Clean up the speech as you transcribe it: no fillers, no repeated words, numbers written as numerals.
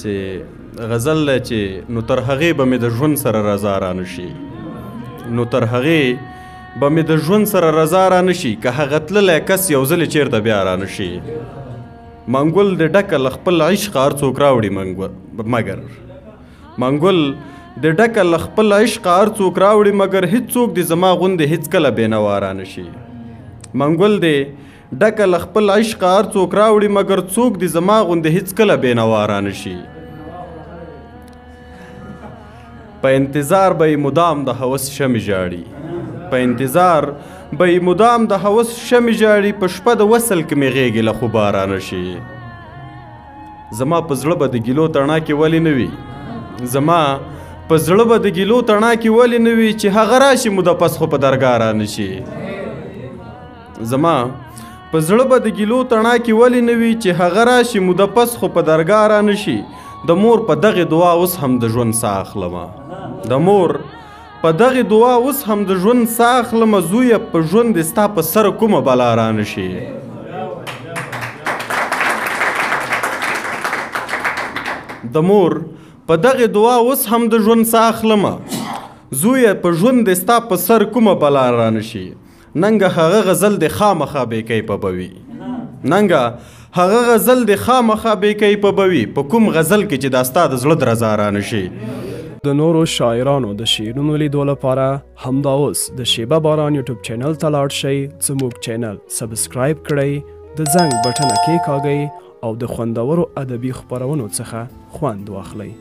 چې غزل دی چې نو تر هغې به مې د ژوند سره رضا رانشي، نو تر هغې به مې د ژوند سره رضا رانشي، که هغه تللی کس یو ځلې چېرته بیا رانشي. منګل د ډکه له خپل عشقه هر څوک راوړي مګر منګل د ډکه له خپل عشقه هر څوک راوړي مګر هېڅوک د زما غوندې هېڅکله بېنوا رانشي. منګل د ډکه له خپل عشقه هر څوک راوړي مګر څوک د زما غوندې هېڅکله بېنوا رانشي. په انتظار به یې مدام د هوس شمې ژاړي، په انتظار به یې مدام د هوس شمې ژاړي، په شپه د وصل کې مې غېږې له خوبه رانشي. زما په زړه به د ګیلو تڼاکې ولې نه وي، زما په زړه به د ګیلو تڼاکې ولې نه وي چې هغه راشي مو د پس خو په درګاه رانشي. زما په زړه به د ګیلو تڼاکې ولې نه وي چې هغه راشي مو د پس خو په درګاه رانشي. د مور په دغې دعا اوس هم د ژوند ساه اخلمه، د مور په دغې دعا اوس هم د ژوند ساه اخلمه، زویه په ژوند دې ستا په سر کومه بلا رانشي. د مور په دغې دعا اوس هم د ژوند ساه اخلمه، زویه په ژوند دې ستا په سر کومه بلا رانشي. ننګه هغه غزل دې خامخا بې کیفه به وي، ننګه هغه غزل دې خامخا بې کیفه به وي، په کوم غزل کې چې دا ستا د زړه درزا رانشي. د نورو شاعرانو د شعرونو لیدو لپاره همدا اوس د شیبه باران یوټیوب چینل ته لاړ شئ، زموږ چینل سبسکرایب کړئ، د زنګ بټنه کېکاږئ او د خوندورو ادبي خپرونو څخه خوند واخلئ.